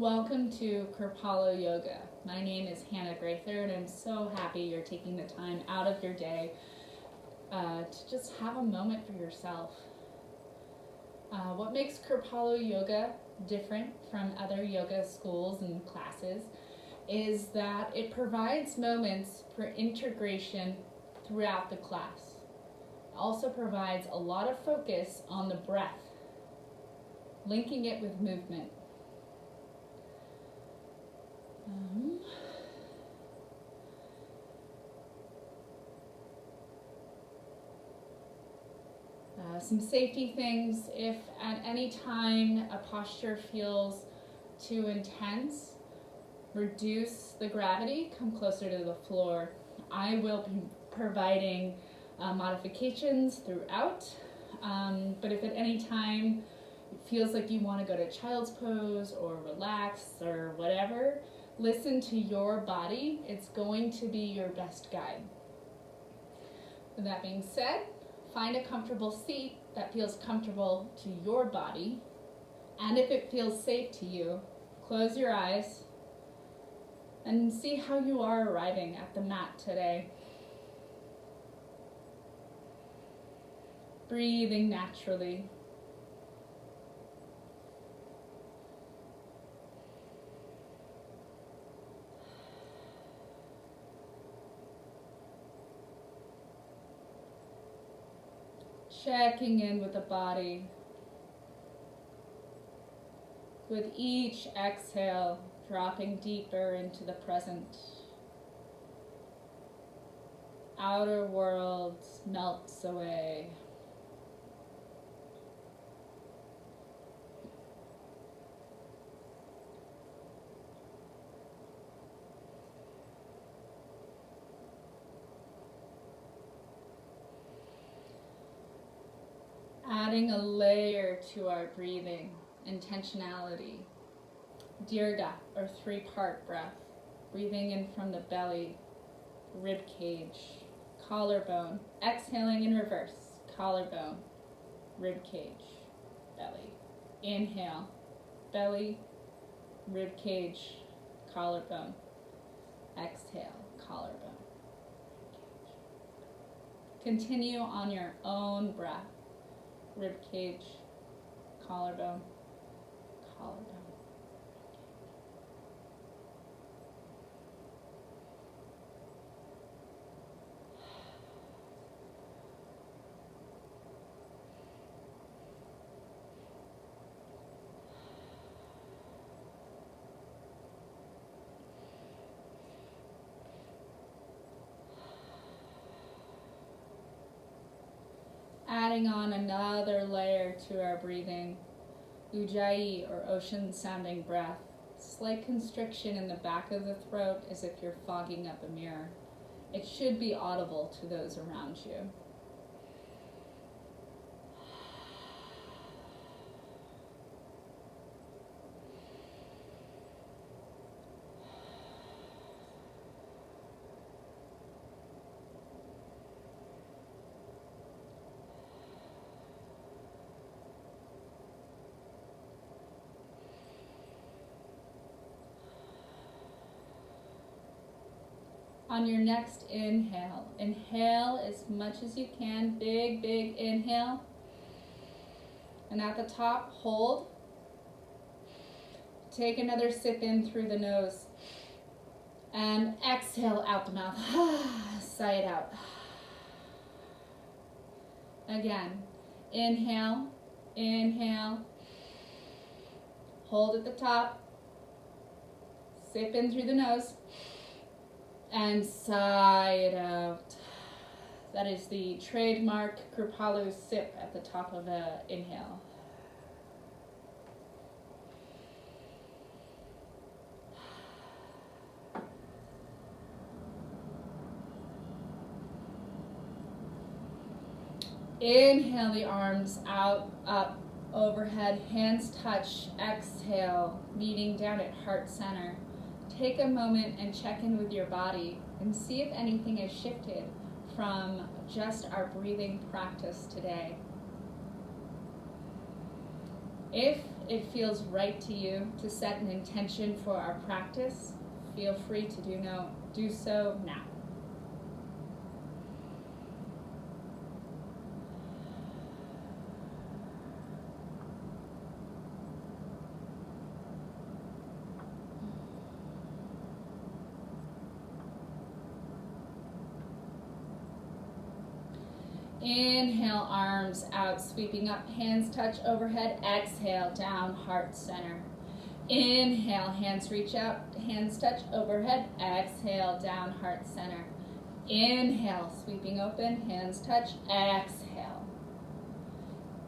Welcome to Kripalu Yoga. My name is Hannah-Graether, and I'm so happy you're taking the time out of your day to just have a moment for yourself. What makes Kripalu Yoga different from other yoga schools and classes is that it provides moments for integration throughout the class. It also provides a lot of focus on the breath, linking it with movement. Some safety things: if at any time a posture feels too intense, reduce the gravity, come closer to the floor. I will be providing modifications throughout, but if at any time it feels like you want to go to child's pose or relax or whatever, listen to your body. It's going to be your best guide. With that being said, find a comfortable seat that feels comfortable to your body, and if it feels safe to you, close your eyes and see how you are arriving at the mat today. Breathing naturally. Checking in with the body. With each exhale, dropping deeper into the present. Outer world melts away. Adding a layer to our breathing, intentionality. Dirga, or three-part breath. Breathing in from the belly, rib cage, collarbone. Exhaling in reverse, collarbone, rib cage, belly. Inhale, belly, rib cage, collarbone. Exhale, collarbone. Continue on your own breath. Rib cage, collarbone, collarbone. Adding on another layer to our breathing, Ujjayi, or ocean-sounding breath. Slight constriction in the back of the throat as if you're fogging up a mirror. It should be audible to those around you. On your next inhale, inhale as much as you can. Big, big inhale. And at the top, hold. Take another sip in through the nose. And exhale out the mouth. Sigh it out. Again, inhale, inhale. Hold at the top. Sip in through the nose. And sigh it out. That is the trademark Kripalu sip at the top of an inhale. Inhale the arms out, up, overhead, hands touch. Exhale, meeting down at heart center. Take a moment and check in with your body and see if anything has shifted from just our breathing practice today. If it feels right to you to set an intention for our practice, feel free to do so now. Inhale, arms out, sweeping up, hands touch overhead. Exhale, down, heart center. Inhale, hands reach out, hands touch overhead. Exhale, down, heart center. Inhale, sweeping open, hands touch. Exhale.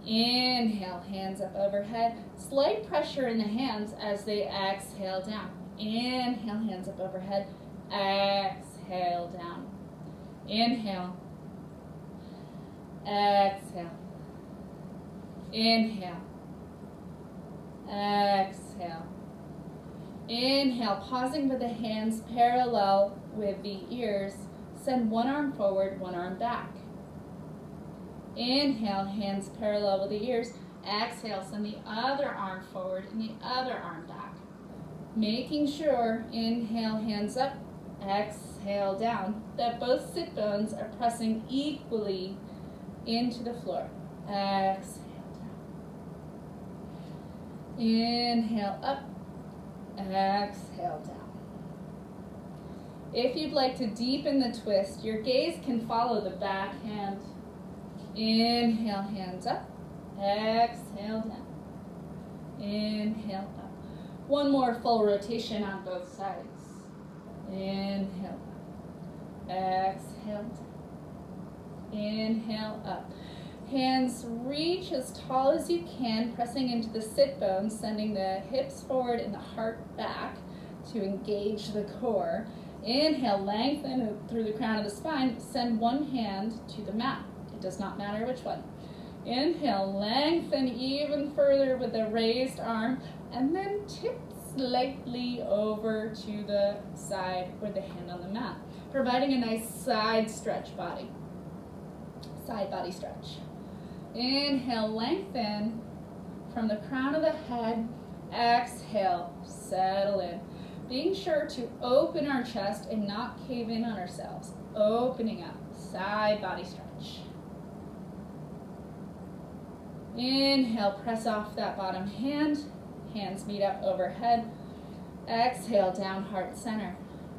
Inhale, hands up overhead. Slight pressure in the hands as they exhale down. Inhale, hands up overhead. Exhale, down. Inhale. Exhale. Inhale. Exhale. Inhale, pausing with the hands parallel with the ears. Send one arm forward, one arm back. Inhale, hands parallel with the ears. Exhale, send the other arm forward and the other arm back. Making sure, inhale, hands up, exhale, down, that both sit bones are pressing equally into the floor. Exhale down. Inhale up. Exhale down. If you'd like to deepen the twist, your gaze can follow the back hand. Inhale, hands up. Exhale down. Inhale up. One more full rotation on both sides. Inhale up. Exhale down. Inhale up. Hands reach as tall as you can, pressing into the sit bones, sending the hips forward and the heart back to engage the core. Inhale, lengthen through the crown of the spine. Send one hand to the mat. It does not matter which one. Inhale, lengthen even further with the raised arm, and then tip slightly over to the side with the hand on the mat, providing a nice side stretch body. Side body stretch. Inhale, lengthen from the crown of the head. Exhale, settle in. Being sure to open our chest and not cave in on ourselves. Opening up, side body stretch. Inhale, press off that bottom hand. Hands meet up overhead. Exhale, down, heart center.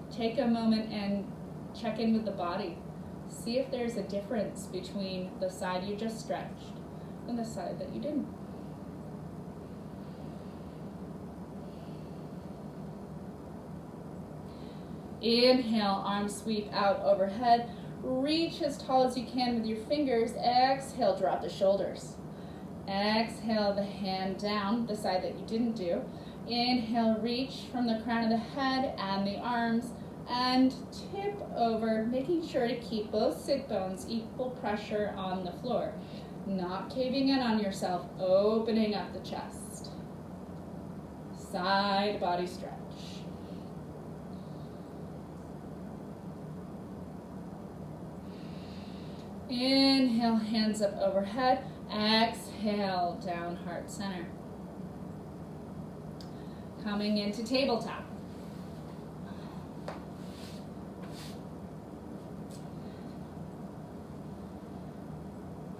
Take a moment and check in with the body. See if there's a difference between the side you just stretched and the side that you didn't. Inhale, arms sweep out overhead. Reach as tall as you can with your fingers. Exhale, drop the shoulders. Exhale, the hand down, the side that you didn't do. Inhale, reach from the crown of the head and the arms. And tip over, making sure to keep both sit bones equal pressure on the floor. Not caving in on yourself, opening up the chest. Side body stretch. Inhale, hands up overhead. Exhale, down, heart center. Coming into tabletop.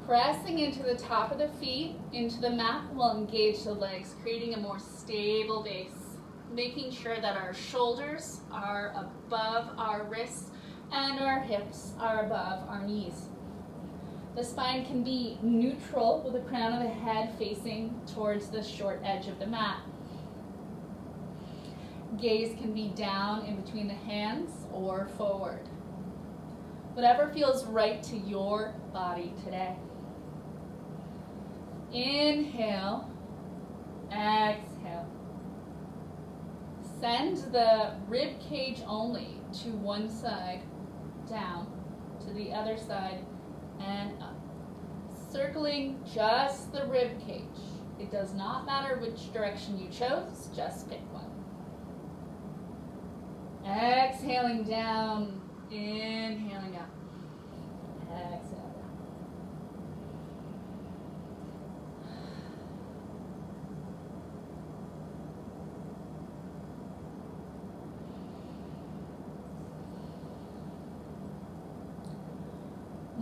Pressing into the top of the feet, into the mat will engage the legs, creating a more stable base. Making sure that our shoulders are above our wrists and our hips are above our knees. The spine can be neutral with the crown of the head facing towards the short edge of the mat. Gaze can be down in between the hands or forward. Whatever feels right to your body today. Inhale, exhale. Send the rib cage only to one side, down, to the other side, and up. Circling just the rib cage. It does not matter which direction you chose, just pick one. Exhaling down, inhaling up. Exhale down.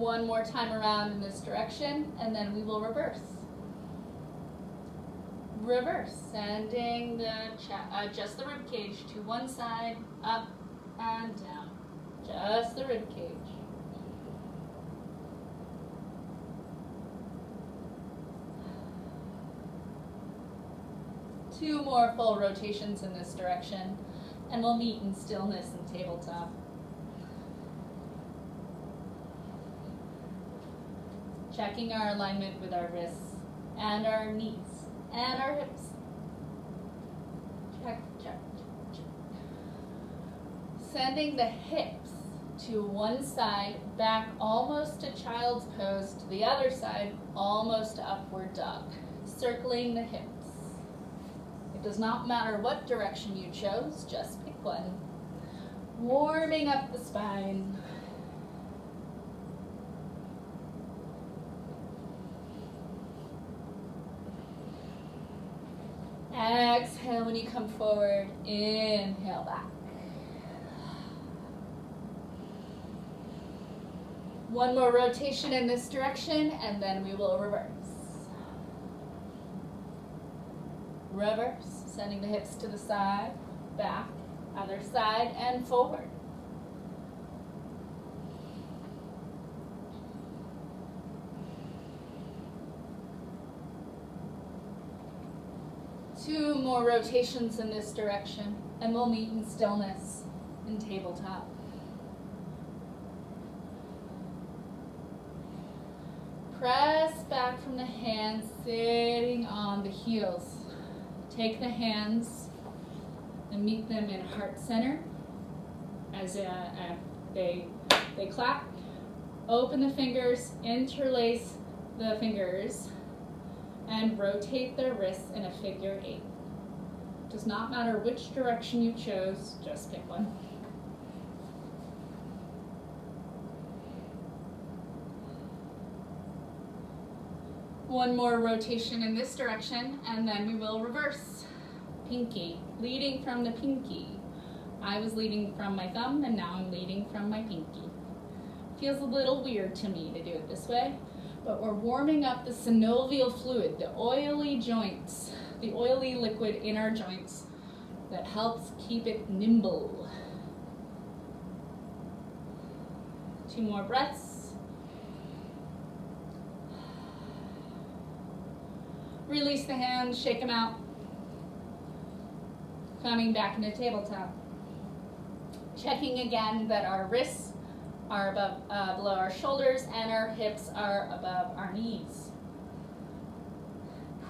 One more time around in this direction, and then we will reverse. Reverse, sending just the rib cage to one side, up and down. Just the rib cage. Two more full rotations in this direction, and we'll meet in stillness and tabletop. Checking our alignment with our wrists and our knees and our hips. Check, check, check, check. Sending the hips to one side, back almost to child's pose, to the other side, almost to upward dog. Circling the hips. It does not matter what direction you chose, just pick one. Warming up the spine. Exhale when you come forward, inhale back. One more rotation in this direction, and then we will reverse. Reverse, sending the hips to the side, back, other side, and forward. Two more rotations in this direction, and we'll meet in stillness in tabletop. Press back from the hands, sitting on the heels. Take the hands and meet them in heart center as they clap. Open the fingers, interlace the fingers, and rotate the wrists in a figure 8. Does not matter which direction you chose, just pick one. One more rotation in this direction, and then we will reverse. Pinky, leading from the pinky. I was leading from my thumb, and now I'm leading from my pinky. Feels a little weird to me to do it this way, but we're warming up the synovial fluid, the oily joints, the oily liquid in our joints that helps keep it nimble. 2 more breaths. Release the hands, shake them out. Coming back into tabletop. Checking again that our wrists are below our shoulders and our hips are above our knees.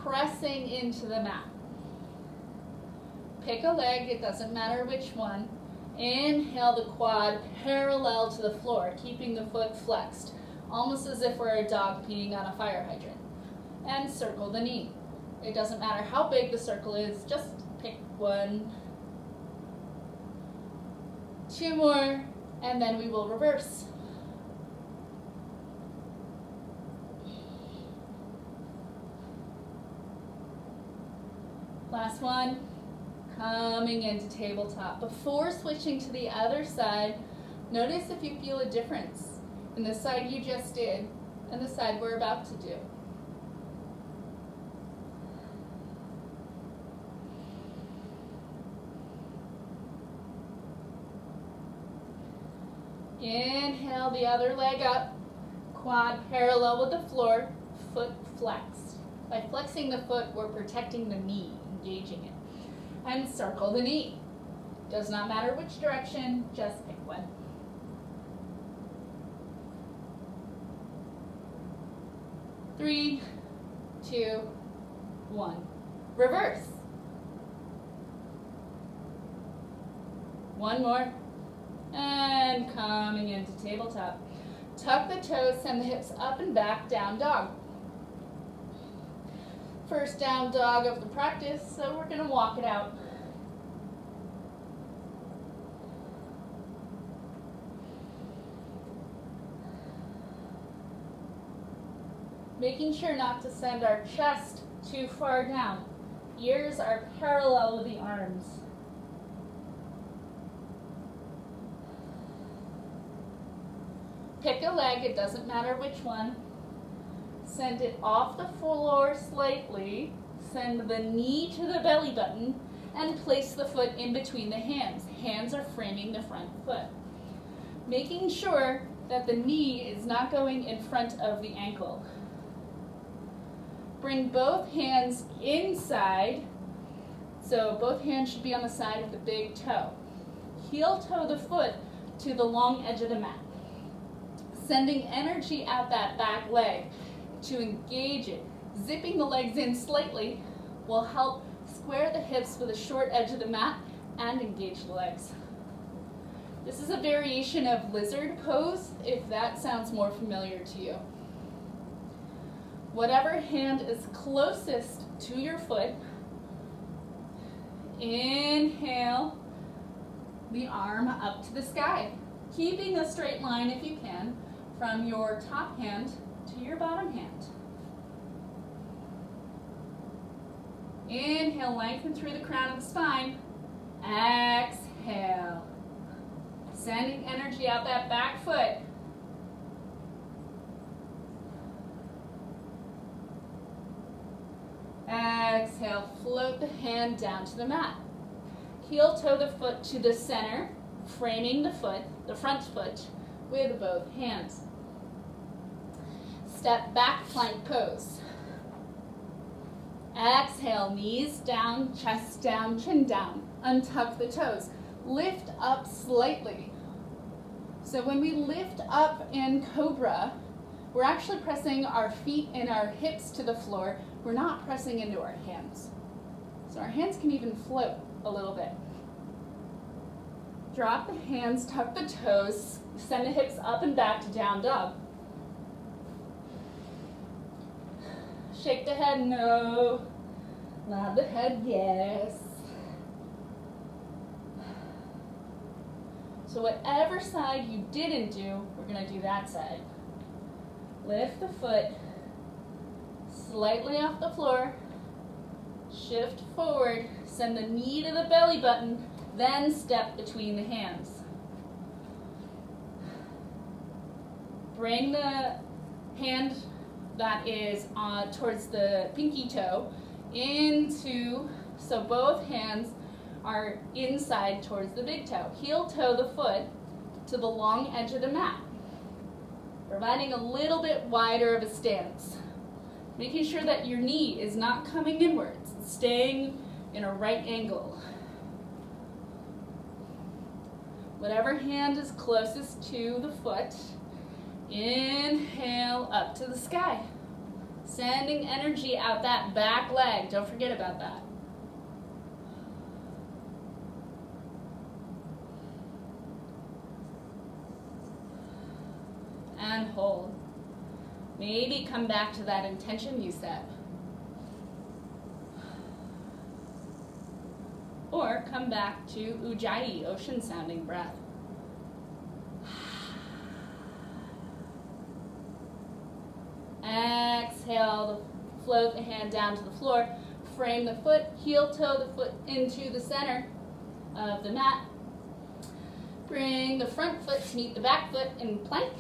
Pressing into the mat. Pick a leg, it doesn't matter which one. Inhale the quad parallel to the floor, keeping the foot flexed, almost as if we're a dog peeing on a fire hydrant. And circle the knee. It doesn't matter how big the circle is, just pick one. 2 more, and then we will reverse. Last one, coming into tabletop. Before switching to the other side, notice if you feel a difference in the side you just did and the side we're about to do. Inhale the other leg up, quad parallel with the floor, foot flexed. By flexing the foot, we're protecting the knee, engaging it. And circle the knee. Does not matter which direction, just pick one. Three, 2, 1. Reverse. One more. And coming into tabletop. Tuck the toes, send the hips up and back, down dog. First down dog of the practice, so we're going to walk it out. Making sure not to send our chest too far down. Ears are parallel with the arms. Pick a leg, it doesn't matter which one. Send it off the floor slightly. Send the knee to the belly button and place the foot in between the hands. Hands are framing the front foot. Making sure that the knee is not going in front of the ankle. Bring both hands inside, so both hands should be on the side of the big toe. Heel toe the foot to the long edge of the mat. Sending energy out that back leg to engage it. Zipping the legs in slightly will help square the hips with a short edge of the mat and engage the legs. This is a variation of lizard pose, if that sounds more familiar to you. Whatever hand is closest to your foot, inhale the arm up to the sky, keeping a straight line if you can from your top hand to your bottom hand. Inhale, lengthen through the crown of the spine. Exhale. Sending energy out that back foot. Exhale, float the hand down to the mat. Heel toe the foot to the center, framing the foot, the front foot, with both hands. Step back plank pose. Exhale, knees down, chest down, chin down. Untuck the toes. Lift up slightly. So when we lift up in Cobra, we're actually pressing our feet and our hips to the floor. We're not pressing into our hands. So our hands can even float a little bit. Drop the hands, tuck the toes, send the hips up and back to down dog. Shake the head, no. Nod the head, yes. So whatever side you didn't do, we're going to do that side. Lift the foot slightly off the floor. Shift forward. Send the knee to the belly button. Then step between the hands. Bring the hand that is towards the pinky toe into, so both hands are inside towards the big toe. Heel toe the foot to the long edge of the mat, providing a little bit wider of a stance. Making sure that your knee is not coming inwards, it's staying in a right angle. Whatever hand is closest to the foot, inhale up to the sky. Sending energy out that back leg, don't forget about that. And hold. Maybe come back to that intention you set. Or come back to Ujjayi, ocean sounding breath. Exhale, float the hand down to the floor. Frame the foot, heel toe the foot into the center of the mat. Bring the front foot to meet the back foot in plank.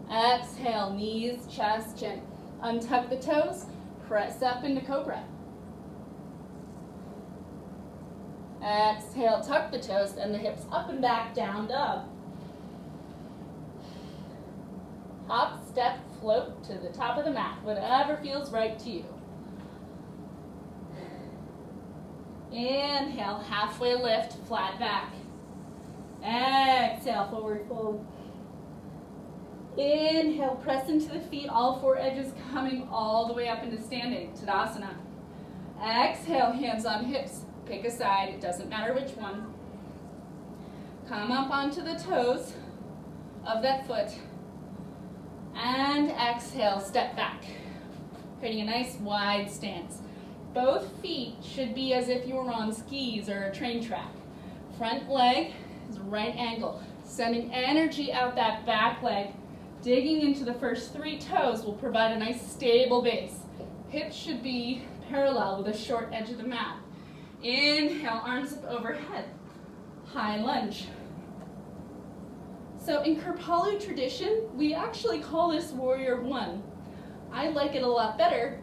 Exhale, knees, chest, chin. Untuck the toes, press up into cobra. Exhale, tuck the toes and the hips up and back, down dog. Hop, step, float to the top of the mat, whatever feels right to you. Inhale, halfway lift, flat back. Exhale, forward fold. Inhale, press into the feet, all four edges coming all the way up into standing, Tadasana. Exhale, hands on hips. Pick a side, it doesn't matter which one. Come up onto the toes of that foot. And exhale, step back. Creating a nice wide stance. Both feet should be as if you were on skis or a train track. Front leg is right angle. Sending energy out that back leg. Digging into the first three toes will provide a nice stable base. Hips should be parallel with a short edge of the mat. Inhale, arms up overhead. High lunge. So in Kripalu tradition, we actually call this warrior one. I like it a lot better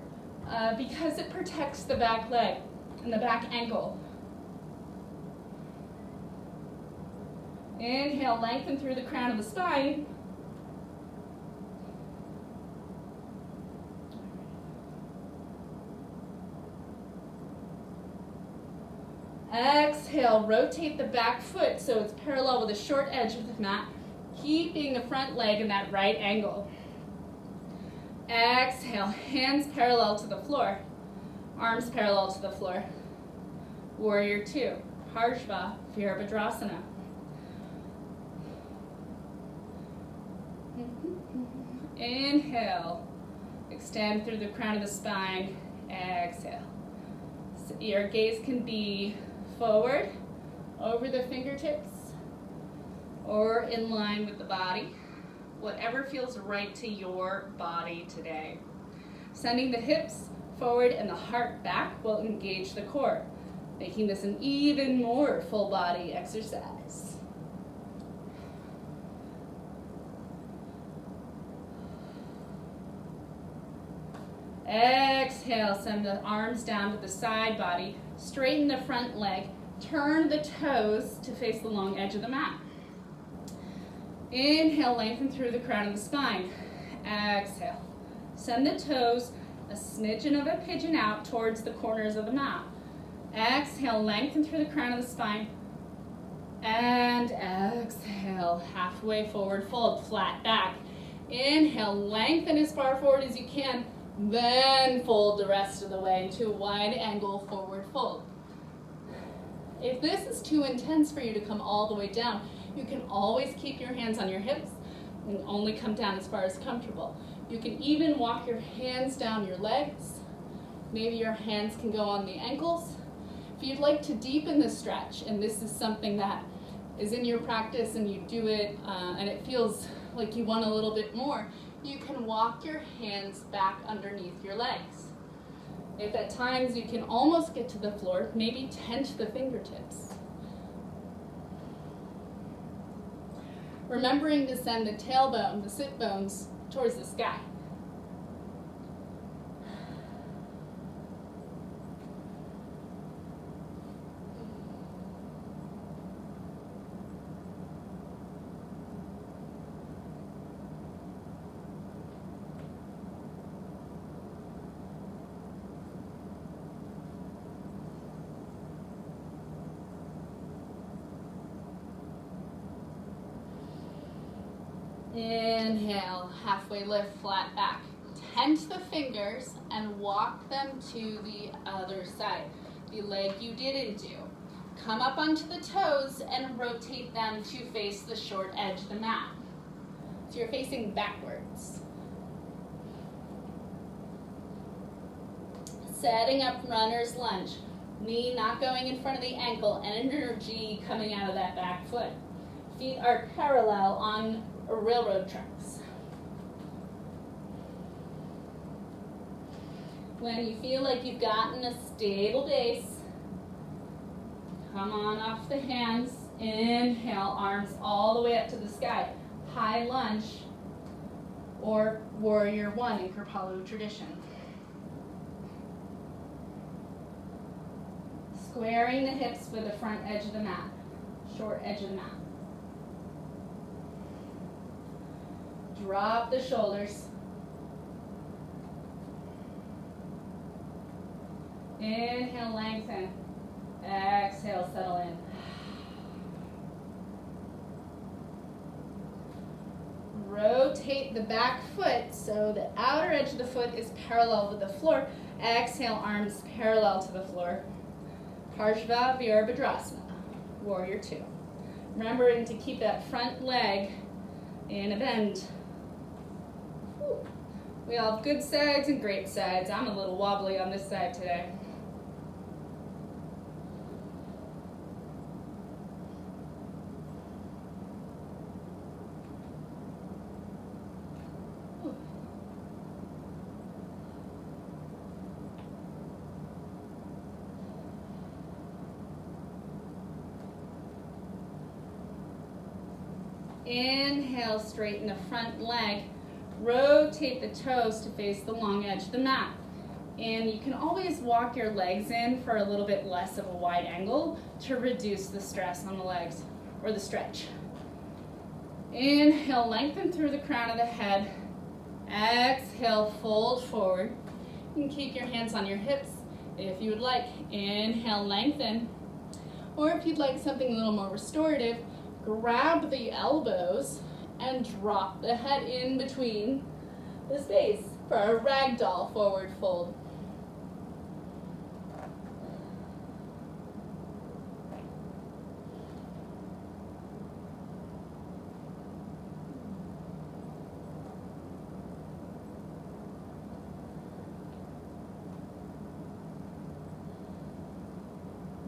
because it protects the back leg and the back ankle. Inhale, lengthen through the crown of the spine. Exhale, rotate the back foot so it's parallel with the short edge of the mat, keeping the front leg in that right angle. Exhale, hands parallel to the floor, arms parallel to the floor. Warrior two, Hrgraether. Inhale, extend through the crown of the spine. Exhale. So your gaze can be forward, over the fingertips, or in line with the body. Whatever feels right to your body today. Sending the hips forward and the heart back will engage the core, making this an even more full body exercise. Exhale, send the arms down to the side body, straighten the front leg, turn the toes to face the long edge of the mat. Inhale, lengthen through the crown of the spine. Exhale, send the toes a smidgen of a pigeon out towards the corners of the mat. Exhale, lengthen through the crown of the spine. And exhale, halfway forward fold, flat back. Inhale, lengthen as far forward as you can. Then fold the rest of the way into a wide angle forward fold. If this is too intense for you to come all the way down, you can always keep your hands on your hips and only come down as far as comfortable. You can even walk your hands down your legs. Maybe your hands can go on the ankles. If you'd like to deepen the stretch, and this is something that is in your practice and you do it and it feels like you want a little bit more, you can walk your hands back underneath your legs. If at times you can almost get to the floor, maybe tent the fingertips. Remembering to send the tailbone, the sit bones, towards the sky. Inhale, halfway lift, flat back. Tent the fingers and walk them to the other side. The leg you didn't do. Come up onto the toes and rotate them to face the short edge of the mat. So you're facing backwards. Setting up runner's lunge. Knee not going in front of the ankle, energy coming out of that back foot. Feet are parallel on railroad tracks. When you feel like you've gotten a stable base, come on off the hands. Inhale, arms all the way up to the sky. High lunge or warrior one in Kripalu tradition. Squaring the hips with the front edge of the mat, short edge of the mat. Drop the shoulders. Inhale, lengthen. Exhale, settle in. Rotate the back foot so the outer edge of the foot is parallel with the floor. Exhale, arms parallel to the floor. Hrgraether, warrior two. Remembering to keep that front leg in a bend. We all have good sides and great sides. I'm a little wobbly on this side today. Inhale, straighten the front leg. Rotate the toes to face the long edge of the mat. And you can always walk your legs in for a little bit less of a wide angle to reduce the stress on the legs, or the stretch. Inhale, lengthen through the crown of the head. Exhale, fold forward. You can keep your hands on your hips if you would like. Inhale, lengthen. Or if you'd like something a little more restorative, grab the elbows and drop the head in between the space for a ragdoll forward fold.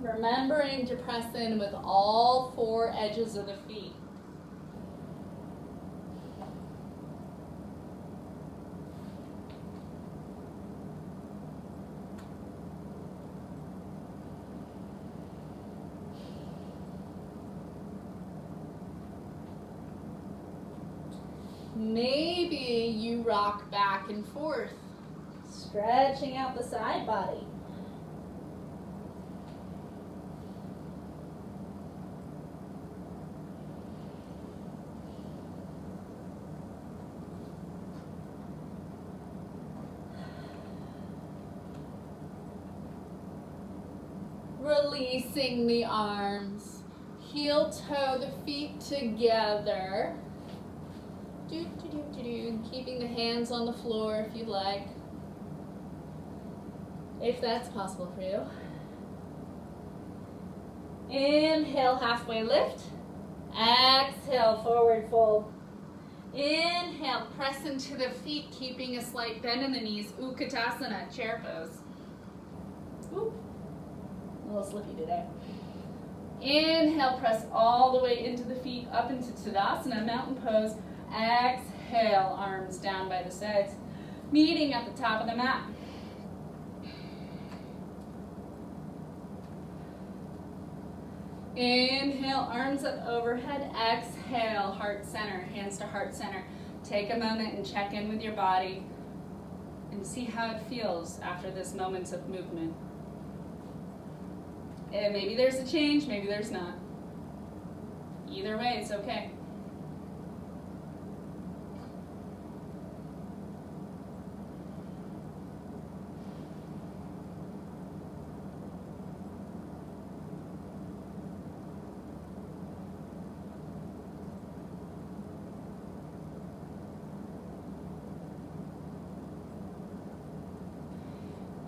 Remembering to press in with all four edges of the feet. Maybe you rock back and forth, stretching out the side body. Releasing the arms, heel toe the feet together. Keeping the hands on the floor if you'd like, if that's possible for you. Inhale, halfway lift. Exhale, forward fold. Inhale, press into the feet, keeping a slight bend in the knees. Utkatasana, chair pose. Oop. A little slippy today. Inhale, press all the way into the feet, up into Tadasana, mountain pose. Exhale, arms down by the sides, meeting at the top of the mat. Inhale, arms up overhead. Exhale, heart center, hands to heart center. Take a moment and check in with your body and see how it feels after this moment of movement. And maybe there's a change, maybe there's not. Either way, it's okay.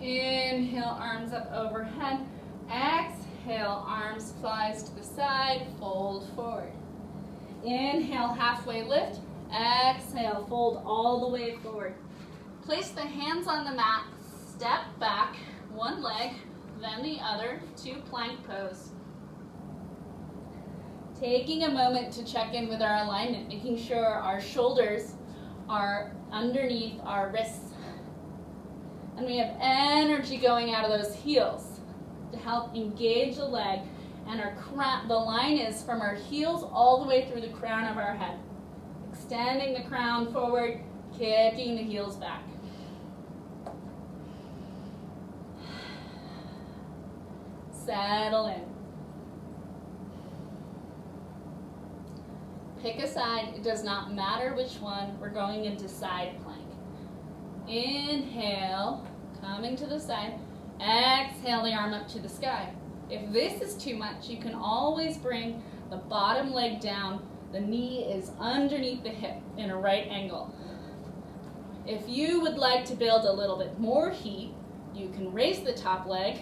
Inhale, arms up overhead. Exhale, arms flies to the side, fold forward. Inhale, halfway lift. Exhale, fold all the way forward. Place the hands on the mat, step back, one leg, then the other, to plank pose. Taking a moment to check in with our alignment, making sure our shoulders are underneath our wrists. And we have energy going out of those heels to help engage the leg. And our crown, the line is from our heels all the way through the crown of our head. Extending the crown forward, kicking the heels back. Settle in. Pick a side. It does not matter which one. We're going into side plank. Inhale, coming to the side. Exhale, the arm up to the sky. If this is too much, you can always bring the bottom leg down. The knee is underneath the hip in a right angle. If you would like to build a little bit more heat, you can raise the top leg,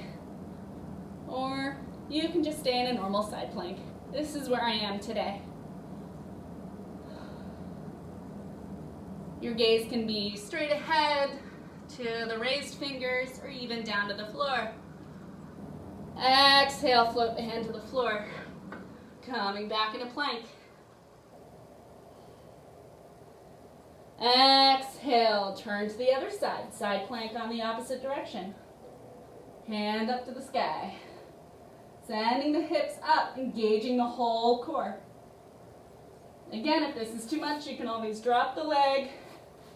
or you can just stay in a normal side plank. This is where I am today. Your gaze can be straight ahead to the raised fingers or even down to the floor. Exhale, float the hand to the floor. Coming back into plank. Exhale, turn to the other side. Side plank on the opposite direction. Hand up to the sky. Sending the hips up, engaging the whole core. Again, if this is too much, you can always drop the leg.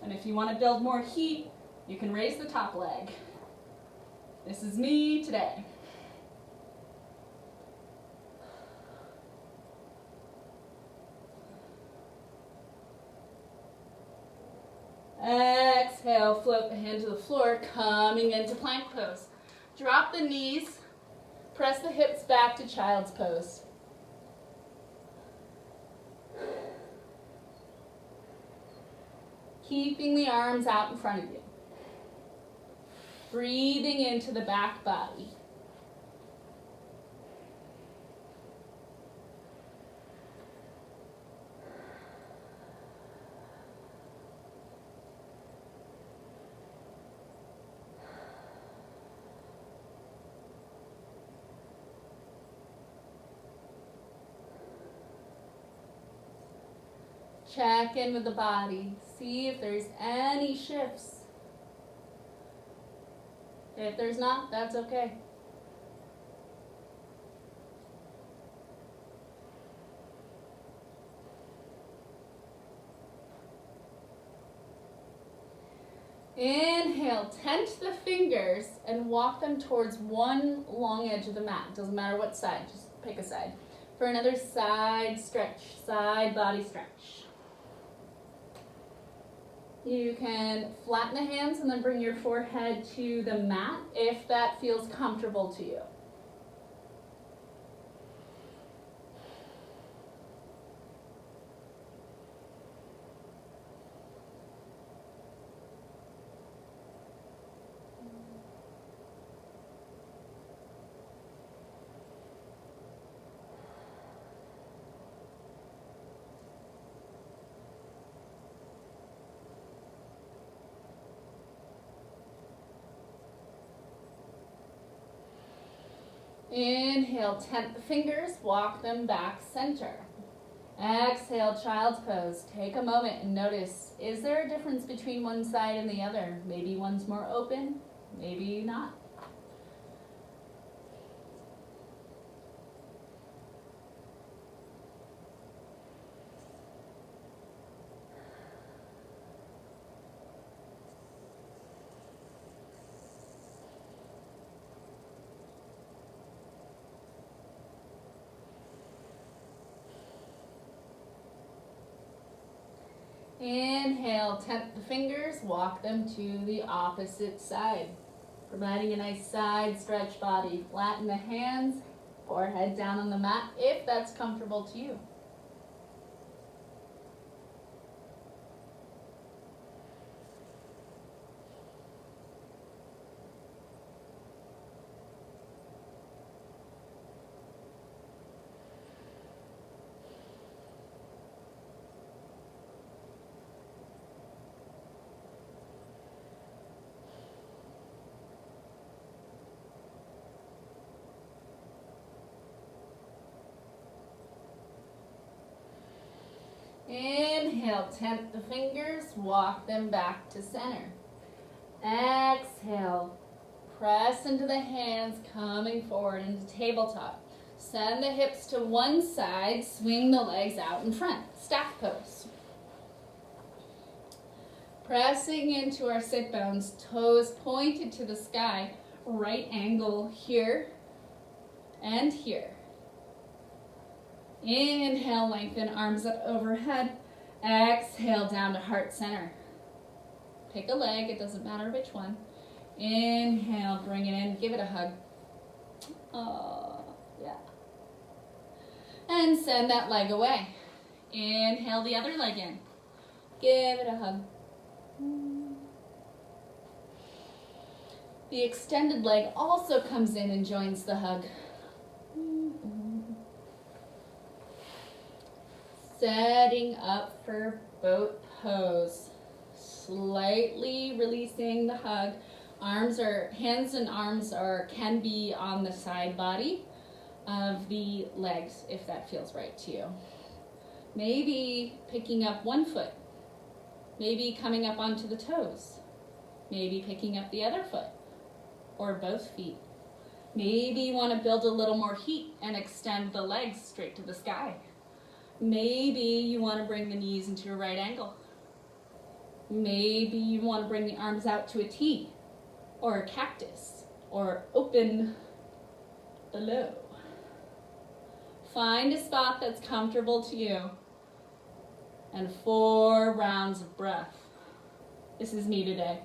And if you want to build more heat, you can raise the top leg. This is me today. Exhale, float the hand to the floor, coming into plank pose. Drop the knees, press the hips back to child's pose. Keeping the arms out in front of you. Breathing into the back body. Check in with the body. See if there's any shifts. If there's not, that's okay. Inhale, tent the fingers and walk them towards one long edge of the mat. Doesn't matter what side, just pick a side. For another side stretch, side body stretch. You can flatten the hands and then bring your forehead to the mat if that feels comfortable to you. Inhale, tent the fingers, walk them back center. Exhale, child's pose. Take a moment and notice, is there a difference between one side and the other? Maybe one's more open, maybe not. Inhale, tent the fingers, walk them to the opposite side. Providing a nice side stretch body. Flatten the hands, forehead down on the mat if that's comfortable to you. Inhale, tent the fingers, walk them back to center. Exhale, press into the hands, coming forward into tabletop. Send the hips to one side, swing the legs out in front, staff pose. Pressing into our sit bones, toes pointed to the sky, right angle here and here. Inhale, lengthen arms up overhead. Exhale, down to heart center. Pick a leg, it doesn't matter which one. Inhale, bring it in, give it a hug. Oh, yeah. And send that leg away. Inhale the other leg in. Give it a hug. The extended leg also comes in and joins the hug. Setting up for boat pose. Slightly releasing the hug. Hands and arms can be on the side body of the legs if that feels right to you. Maybe picking up one foot. Maybe coming up onto the toes. Maybe picking up the other foot or both feet. Maybe you want to build a little more heat and extend the legs straight to the sky. Maybe you want to bring the knees into a right angle. Maybe you want to bring the arms out to a T or a cactus or open below. Find a spot that's comfortable to you. And 4 rounds of breath. This is me today.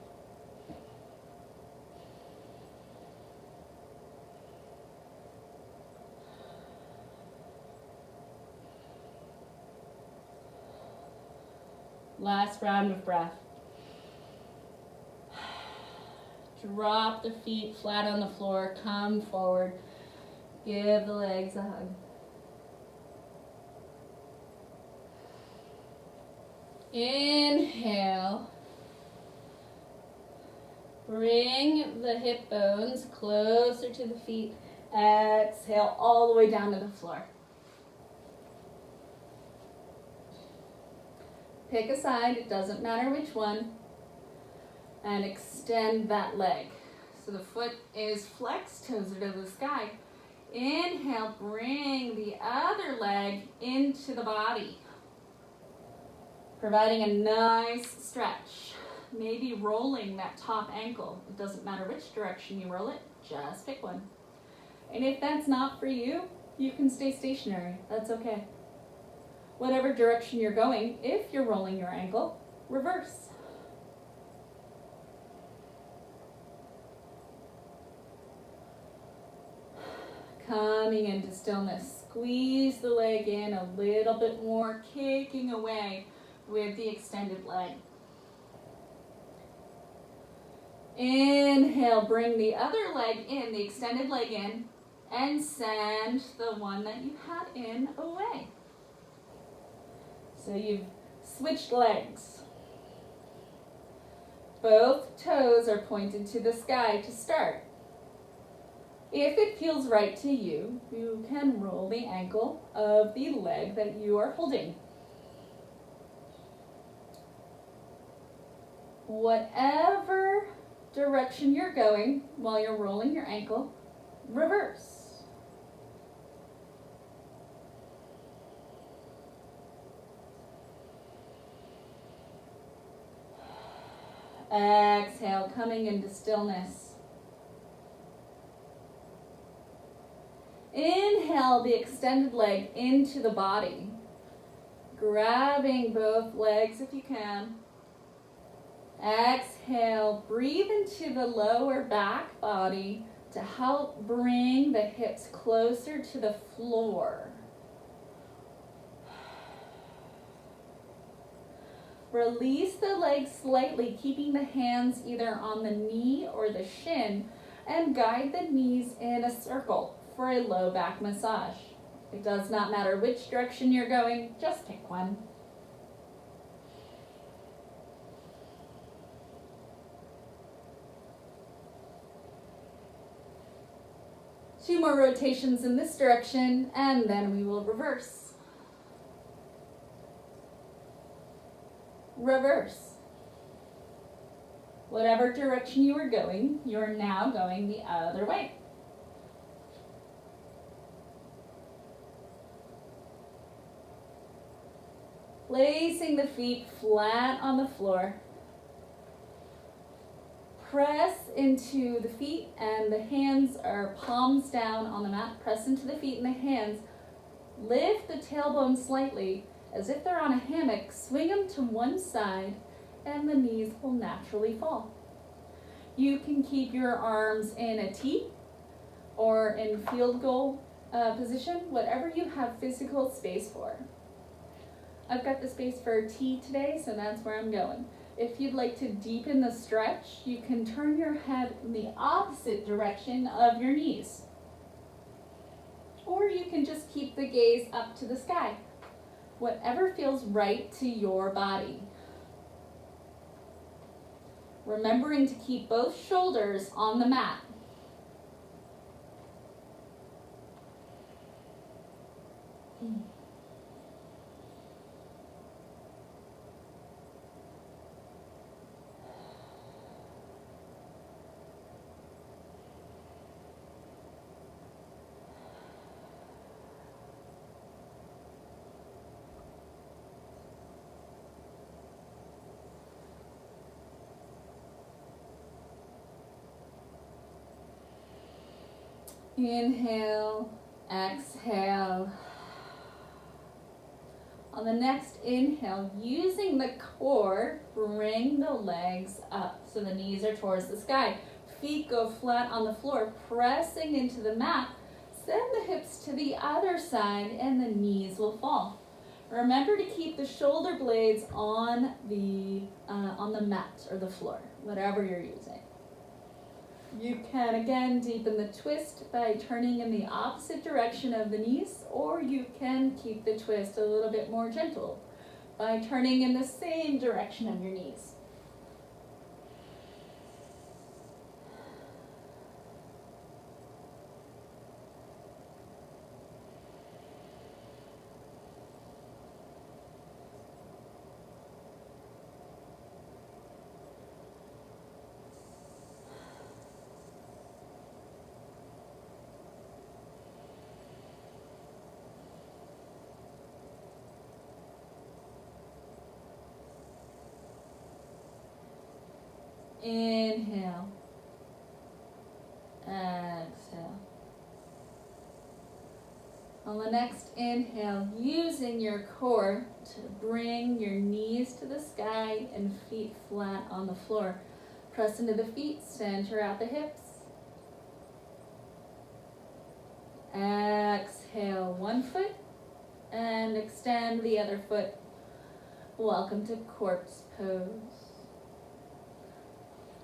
Last round of breath. Drop the feet flat on the floor, come forward. Give the legs a hug. Inhale. Bring the hip bones closer to the feet. Exhale all the way down to the floor. Pick a side, it doesn't matter which one, and extend that leg. So the foot is flexed, toes are to the sky. Inhale, bring the other leg into the body, providing a nice stretch. Maybe rolling that top ankle. It doesn't matter which direction you roll it, just pick one. And if that's not for you, you can stay stationary, that's okay. Whatever direction you're going, if you're rolling your ankle, reverse. Coming into stillness, squeeze the leg in a little bit more, kicking away with the extended leg. Inhale, bring the other leg in, the extended leg in, and send the one that you had in away. So you've switched legs. Both toes are pointed to the sky to start. If it feels right to you, you can roll the ankle of the leg that you are holding. Whatever direction you're going while you're rolling your ankle, reverse. Exhale, coming into stillness. Inhale the extended leg into the body, grabbing both legs if you can. Exhale, breathe into the lower back body to help bring the hips closer to the floor. Release the legs slightly, keeping the hands either on the knee or the shin, and guide the knees in a circle for a low back massage. It does not matter which direction you're going, just pick one. Two more rotations in this direction, and then we will reverse. Reverse. Whatever direction you were going, you're now going the other way. Placing the feet flat on the floor. Press into the feet and the hands are palms down on the mat. Press into the feet and the hands. Lift the tailbone slightly as if they're on a hammock. Swing them to one side and the knees will naturally fall. You can keep your arms in a T or in field goal position, whatever you have physical space for. I've got the space for a T today, so that's where I'm going. If you'd like to deepen the stretch, you can turn your head in the opposite direction of your knees. Or you can just keep the gaze up to the sky. Whatever feels right to your body. Remembering to keep both shoulders on the mat. Inhale, exhale. On the next inhale, using the core, bring the legs up so the knees are towards the sky. Feet go flat on the floor, pressing into the mat. Send the hips to the other side and the knees will fall. Remember to keep the shoulder blades on the mat or the floor, whatever you're using. You can again deepen the twist by turning in the opposite direction of the knees, or you can keep the twist a little bit more gentle by turning in the same direction of your knees. Inhale, exhale. On the next inhale, using your core to bring your knees to the sky and feet flat on the floor. Press into the feet, center out the hips. Exhale one foot and extend the other foot. Welcome to corpse pose.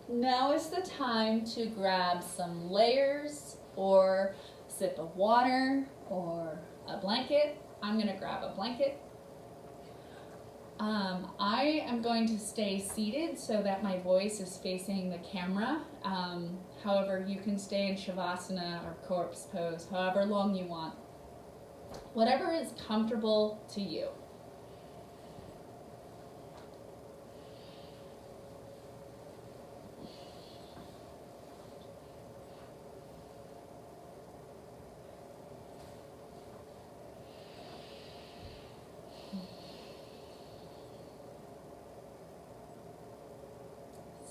Now is the time to grab some layers or a sip of water or a blanket. I'm going to grab a blanket. I am going to stay seated so that my voice is facing the camera. However, you can stay in Shavasana or corpse pose, however long you want. Whatever is comfortable to you.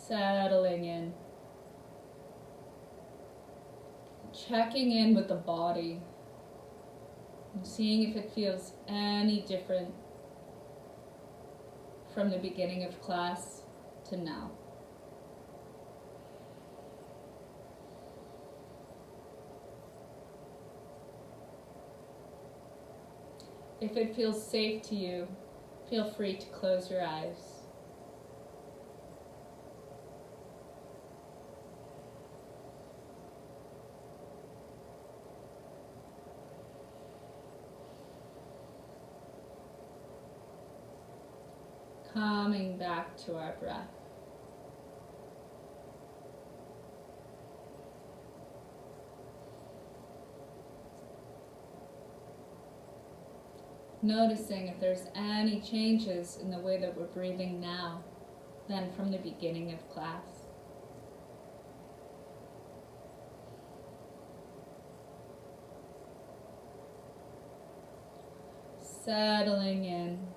Settling in. Checking in with the body. And seeing if it feels any different from the beginning of class to now. If it feels safe to you, feel free to close your eyes. Coming back to our breath. Noticing if there's any changes in the way that we're breathing now than from the beginning of class. Settling in.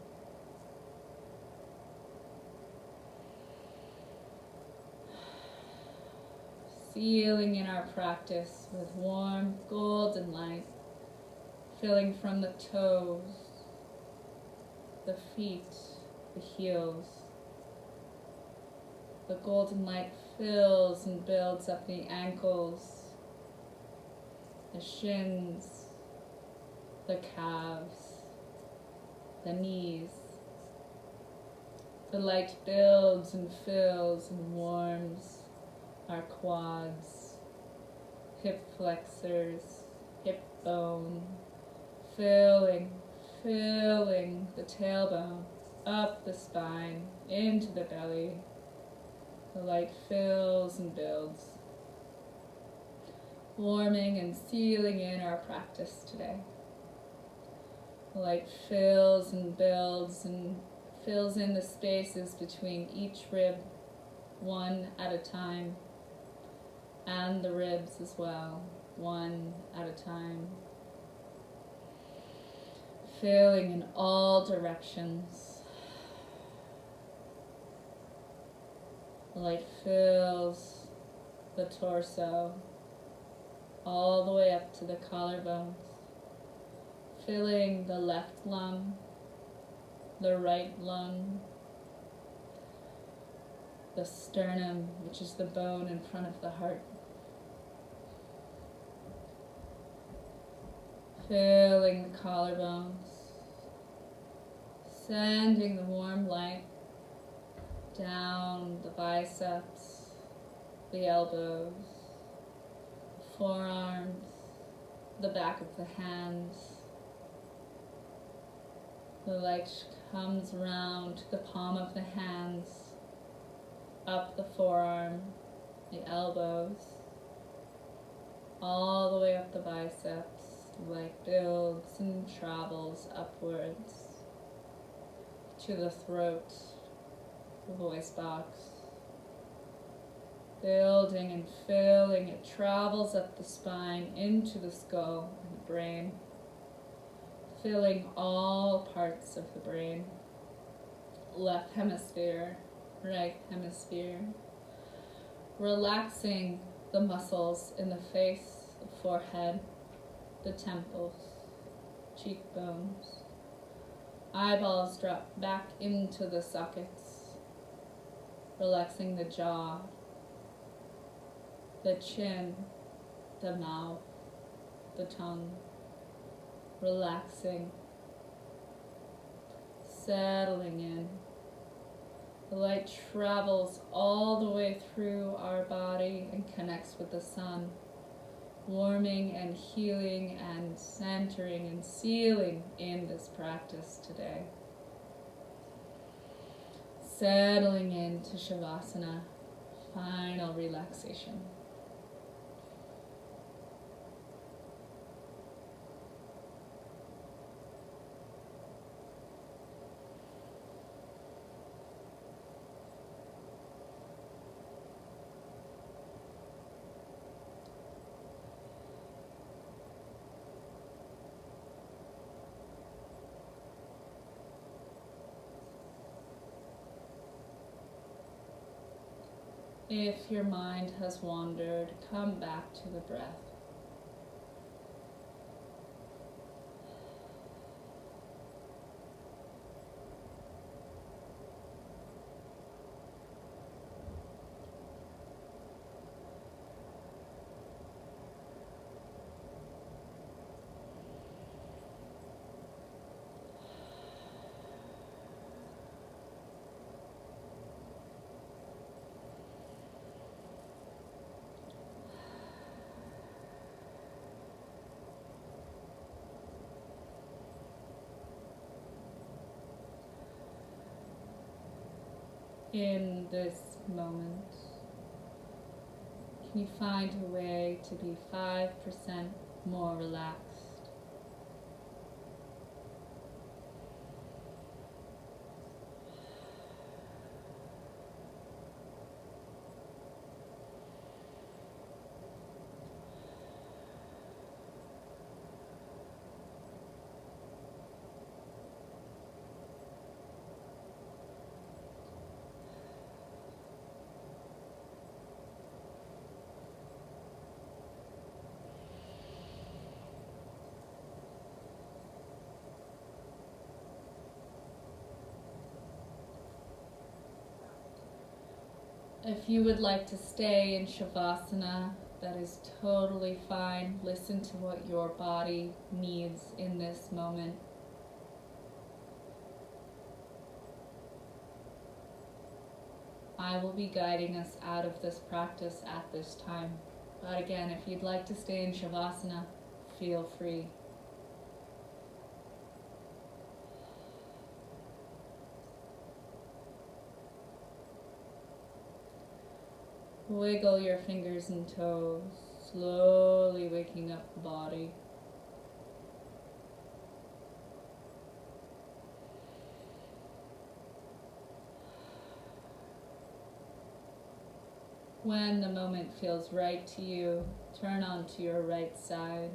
Sealing in our practice with warm golden light, filling from the toes, the feet, the heels. The golden light fills and builds up the ankles, the shins, the calves, the knees. The light builds and fills and warms our quads, hip flexors, hip bone, filling the tailbone, up the spine, into the belly. The light fills and builds, warming and sealing in our practice today. The light fills and builds and fills in the spaces between each rib, one at a time. And the ribs as well, one at a time. Filling in all directions. The light fills the torso, all the way up to the collarbones, filling the left lung, the right lung, the sternum, which is the bone in front of the heart. Filling the collarbones, sending the warm light down the biceps, the elbows, the forearms, the back of the hands. The light comes around to the palm of the hands, up the forearm, the elbows, all the way up the biceps. The light builds and travels upwards to the throat, the voice box. Building and filling, it travels up the spine into the skull and the brain, filling all parts of the brain. Left hemisphere, right hemisphere. Relaxing the muscles in the face, the forehead, the temples, cheekbones. Eyeballs drop back into the sockets, relaxing the jaw, the chin, the mouth, the tongue. Relaxing, settling in. The light travels all the way through our body and connects with the sun, warming and healing and centering and sealing in this practice today. Settling into Shavasana, final relaxation. If your mind has wandered, come back to the breath. In this moment, can you find a way to be 5% more relaxed? If you would like to stay in Shavasana, that is totally fine. Listen to what your body needs in this moment. I will be guiding us out of this practice at this time. But again, if you'd like to stay in Shavasana, feel free. Wiggle your fingers and toes, slowly waking up the body. When the moment feels right to you, turn onto your right side.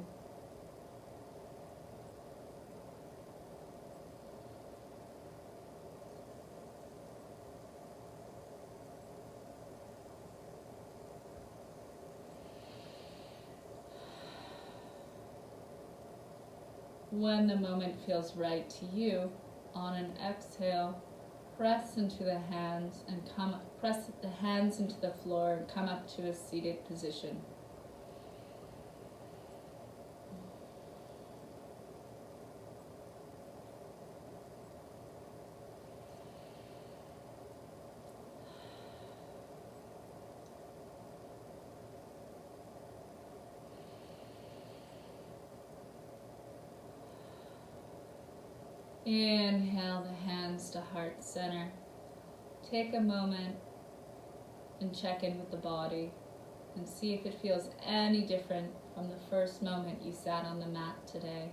When the moment feels right to you, on an exhale, press into the hands and press the hands into the floor and come up to a seated position. Inhale the hands to heart center. Take a moment and check in with the body and see if it feels any different from the first moment you sat on the mat today.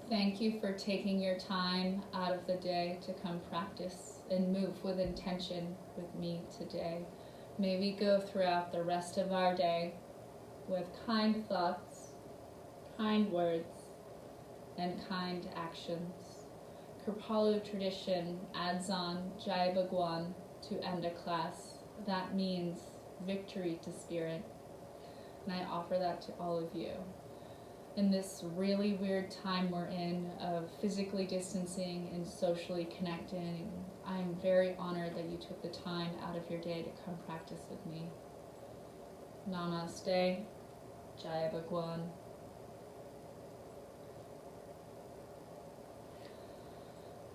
Thank you for taking your time out of the day to come practice and move with intention with me today. May we go throughout the rest of our day with kind thoughts, kind words, and kind actions. Kripalu tradition adds on Jai Bhagwan to end a class. That means victory to spirit. And I offer that to all of you. In this really weird time we're in of physically distancing and socially connecting, I am very honored that you took the time out of your day to come practice with me. Namaste, Jai Bhagwan.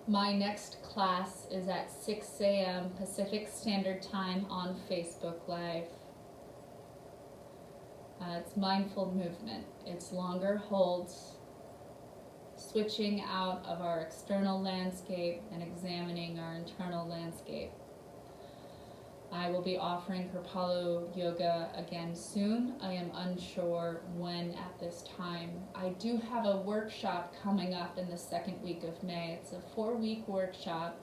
My next class is at 6 a.m. Pacific Standard Time on Facebook Live. It's mindful movement. It's longer holds, switching out of our external landscape and examining our internal landscape. I will be offering Kripalu Yoga again soon. I am unsure when at this time. I do have a workshop coming up in the second week of May. It's a 4-week workshop.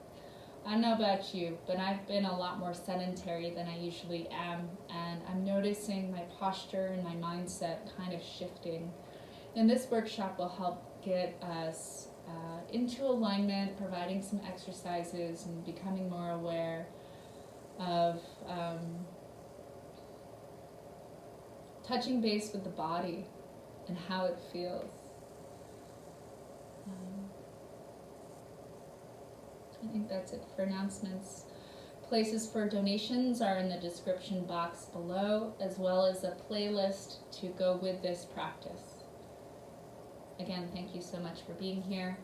I don't know about you, but I've been a lot more sedentary than I usually am, and I'm noticing my posture and my mindset kind of shifting. And this workshop will help get us into alignment, providing some exercises and becoming more aware of touching base with the body and how it feels. I think that's it for announcements. Places for donations are in the description box below, as well as a playlist to go with this practice. Again, thank you so much for being here.